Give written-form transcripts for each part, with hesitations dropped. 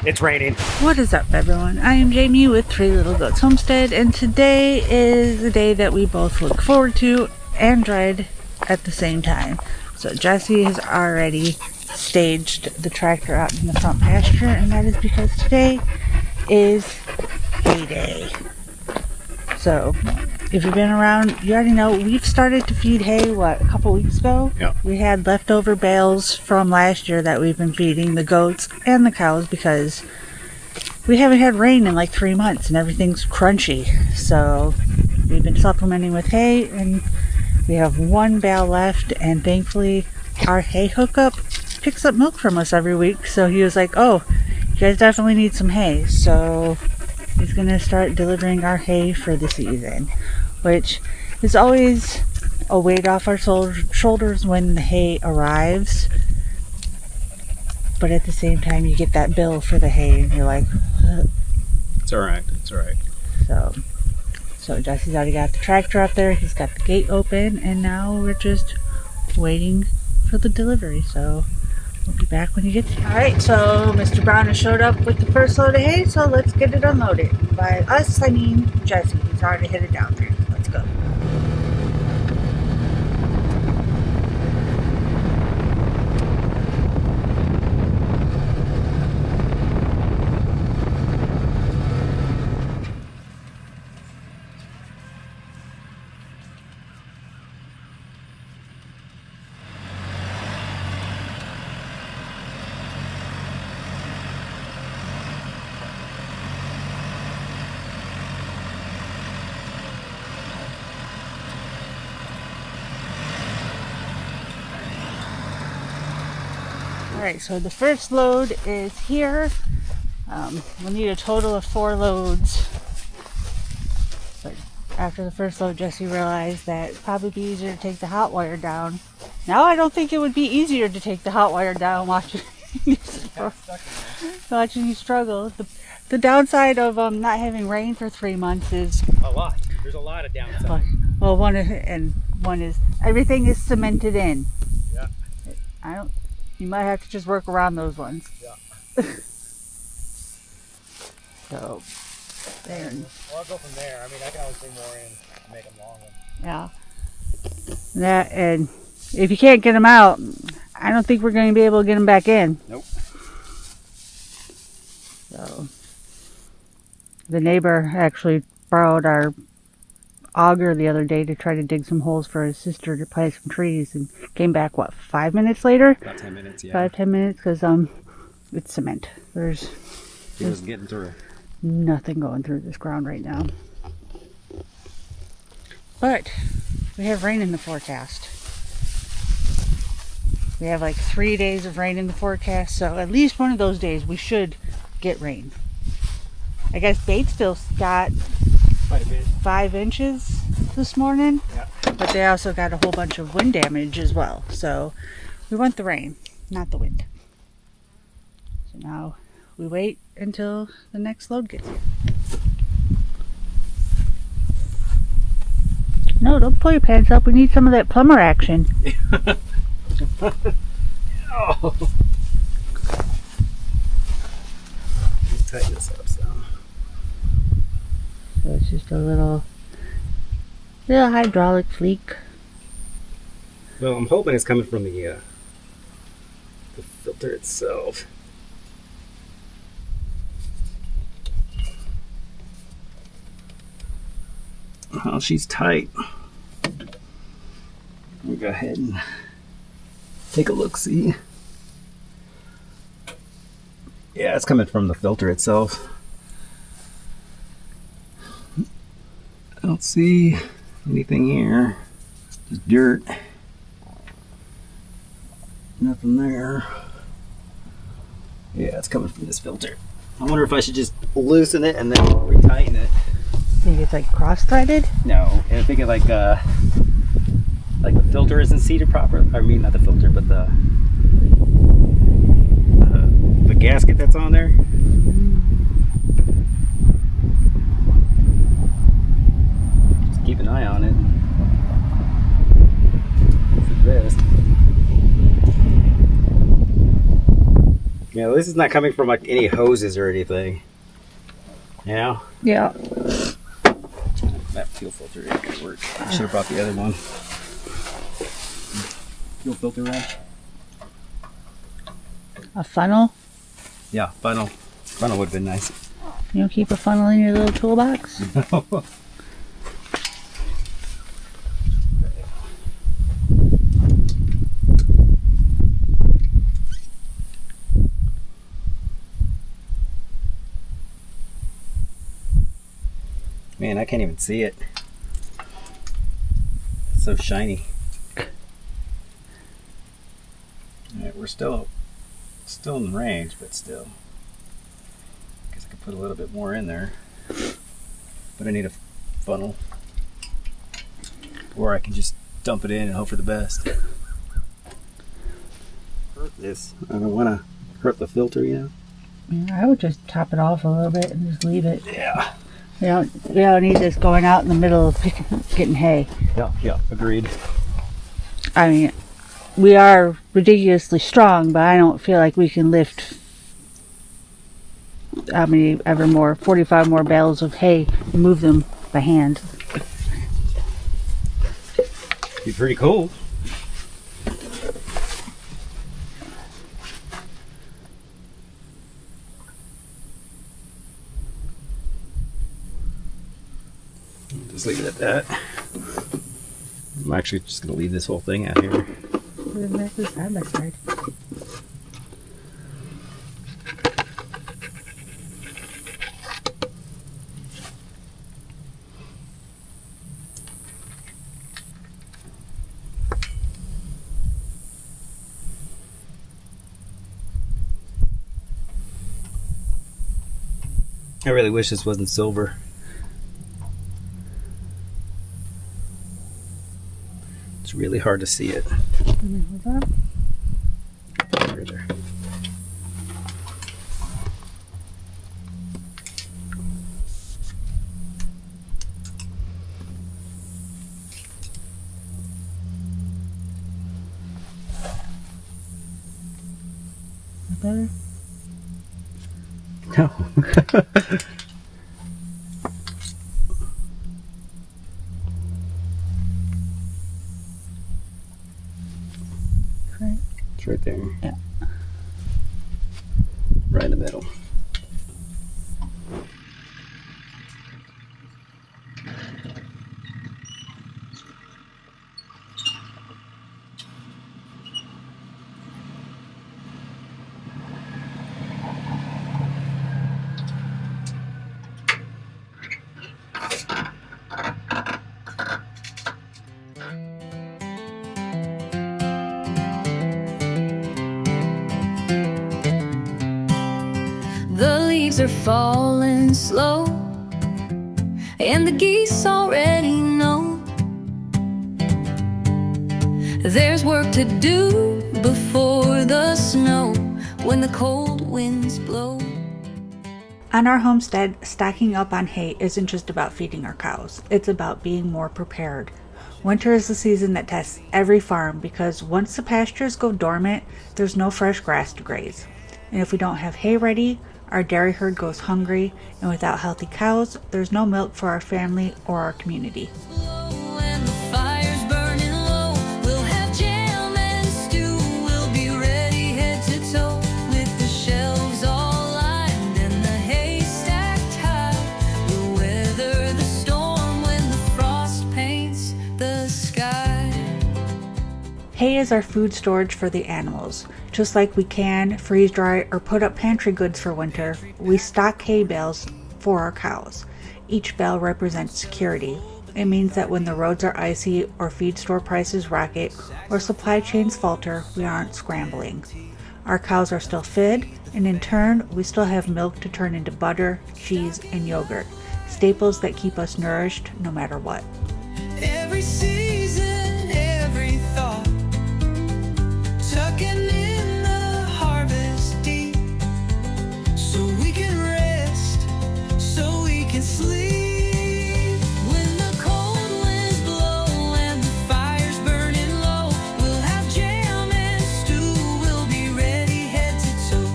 It's raining. What is up, everyone? I am Jamie with Three Little Goats Homestead, and today is the day that we both look forward to and dread at the same time. So Jesse has already staged the tractor out in the front pasture, and that is because today is hay day. So if you've been around, you already know we've started to feed hay, a couple weeks ago? Yeah. We had leftover bales from last year that we've been feeding the goats and the cows because we haven't had rain in like 3 months and everything's crunchy. So we've been supplementing with hay, and we have one bale left, and thankfully our hay hookup picks up milk from us every week. So he was like, oh, you guys definitely need some hay. So he's going to start delivering our hay for the season, which is always a weight off our shoulders when the hay arrives. But at the same time, you get that bill for the hay, and you're like, ugh. It's alright. It's alright. So Jesse's already got the tractor up there. He's got the gate open, and now we're just waiting for the delivery. So we'll be back when he gets here. Alright, so Mr. Brown has showed up with the first load of hay, so let's get it unloaded. By us, I mean Jesse. He's already headed down there. Let's go. Alright, so the first load is here. We'll need a total of 4 loads. But after the first load, Jesse realized that it'd probably be easier to take the hot wire down. Now I don't think it would be easier to take the hot wire down watching you struggle. The downside of not having rain for 3 months is A lot. There's a lot of downside. well, one is everything is cemented in. Yeah. You might have to just work around those ones. Yeah. So, there. Well, I'll go from there. I mean, I can always bring more in and make them longer. Yeah. That, and if you can't get them out, I don't think we're going to be able to get them back in. Nope. So, the neighbor actually borrowed our auger the other day to try to dig some holes for his sister to plant some trees, and came back 5 minutes later? About 10 minutes, yeah. 5-10 minutes, because it's cement. There's getting through. nothing going through this ground right now. But we have rain in the forecast. We have like 3 days of rain in the forecast, so at least one of those days we should get rain. I guess Batesville got Quite a bit. 5 inches this morning. Yeah. But they also got a whole bunch of wind damage as well. So we want the rain, not the wind. So now we wait until the next load gets here. No, don't pull your pants up. We need some of that plumber action. Oh. Tighten this up some. So it's just a little hydraulic leak. Well, I'm hoping it's coming from the filter itself. Well, she's tight. We'll go ahead and take a look, see. Yeah, it's coming from the filter itself. I don't see anything here. Just dirt. Nothing there. Yeah, it's coming from this filter. I wonder if I should just loosen it and then retighten it. Think it's like cross-threaded? No, I think it like the filter isn't seated properly. I mean, not the filter, but the gasket that's on there. Just keep an eye on it. This is this. Yeah, this is not coming from like any hoses or anything. You know? Yeah. That fuel filter ain't gonna work. I should have brought the other one. Fuel filter one? A funnel? Yeah, funnel. Funnel would have been nice. You don't keep a funnel in your little toolbox? Man, I can't even see it. It's so shiny. Alright, we're still in range, but still. Guess I could put a little bit more in there. But I need a funnel. Or I can just dump it in and hope for the best. Hurt this. I don't want to hurt the filter, you know? Yeah, I would just top it off a little bit and just leave it. Yeah. We don't need this going out in the middle of getting hay. Yeah, agreed. I mean, we are ridiculously strong, but I don't feel like we can lift 45 more bales of hay and move them by hand. Be pretty cool. Just leave it at that. I'm actually just going to leave this whole thing out here. Side by side. I really wish this wasn't silver. It's really hard to see it. Hold on. Right there. Better? No. Right. It's right there. Yeah. Right in the middle. The leaves are falling slow, and the geese already know there's work to do before the snow, when the cold winds blow. On our homestead, stocking up on hay isn't just about feeding our cows. It's about being more prepared. Winter is the season that tests every farm because once the pastures go dormant, there's no fresh grass to graze. And if we don't have hay ready, our dairy herd goes hungry, and without healthy cows, there's no milk for our family or our community. When the fire's burning low, we'll have jam and stew. We'll be ready head to toe, with the shelves all lined and the hay stacked high. We'll weather the storm when the frost paints the sky. Hay is our food storage for the animals. Just like we can freeze dry or put up pantry goods for winter, we stock hay bales for our cows. Each bale represents security. It means that when the roads are icy or feed store prices rocket or supply chains falter, we aren't scrambling. Our cows are still fed, and in turn, we still have milk to turn into butter, cheese, and yogurt, staples that keep us nourished no matter what. Every season, every thought, tucking in the harvest deep, so we can rest, so we can sleep. When the cold winds blow and the fire's burning low, we'll have jam and stew. We'll be ready head to toe,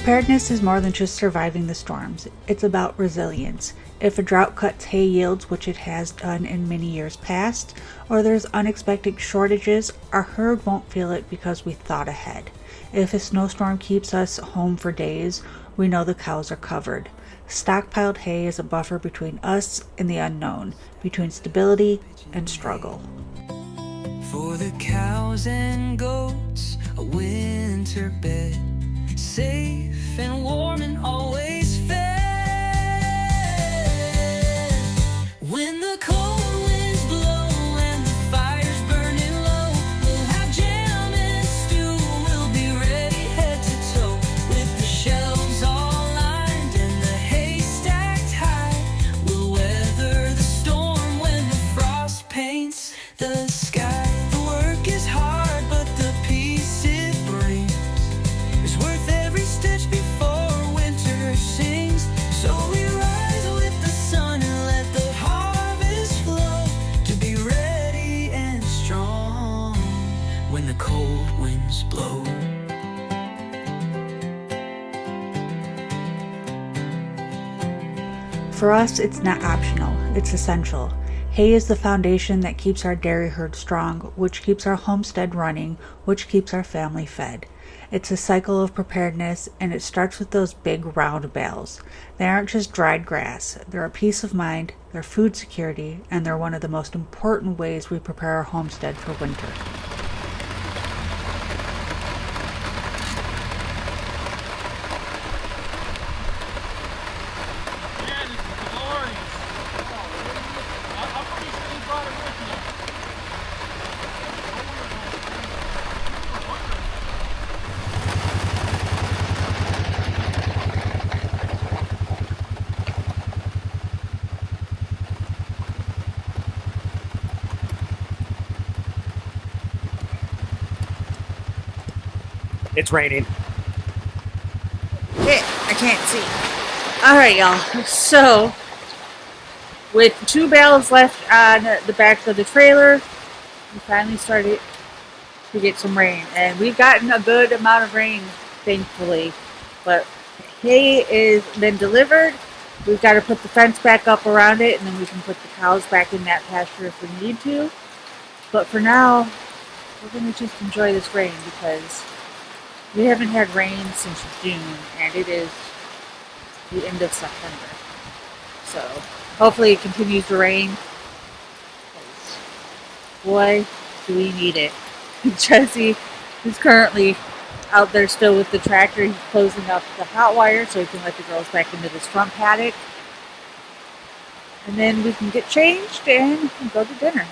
Preparedness is more than just surviving the storms. It's about resilience. If a drought cuts hay yields, which it has done in many years past, or there's unexpected shortages, our herd won't feel it because we thought ahead. If a snowstorm keeps us home for days, we know the cows are covered. Stockpiled hay is a buffer between us and the unknown, between stability and struggle. For the cows and goats, a winter bed, safe and warm and always fed. When the cold winds blow and the fire's burning low, we'll have jam and stew, we'll be ready head to toe, with the shelves all lined and the hay stacked high. We'll weather the storm when the frost paints the sky. The work is hard, but the peace it brings is worth every stitch before winter sings. So we rise with the sun and let the harvest flow, to be ready and strong when the cold winds blow. For us, it's not optional, it's essential. Hay is the foundation that keeps our dairy herd strong, which keeps our homestead running, which keeps our family fed. It's a cycle of preparedness, and it starts with those big round bales. They aren't just dried grass. They're a peace of mind, they're food security, and they're one of the most important ways we prepare our homestead for winter. It's raining. Shit, I can't see. Alright, y'all. So, with 2 bales left on the back of the trailer, we finally started to get some rain. And we've gotten a good amount of rain, thankfully. But hay is been delivered. We've got to put the fence back up around it, and then we can put the cows back in that pasture if we need to. But for now, we're going to just enjoy this rain because we haven't had rain since June, and it is the end of September. So hopefully it continues to rain. Boy, do we need it. Jesse is currently out there still with the tractor. He's closing up the hot wire so he can let the girls back into this front paddock. And then we can get changed and go to dinner.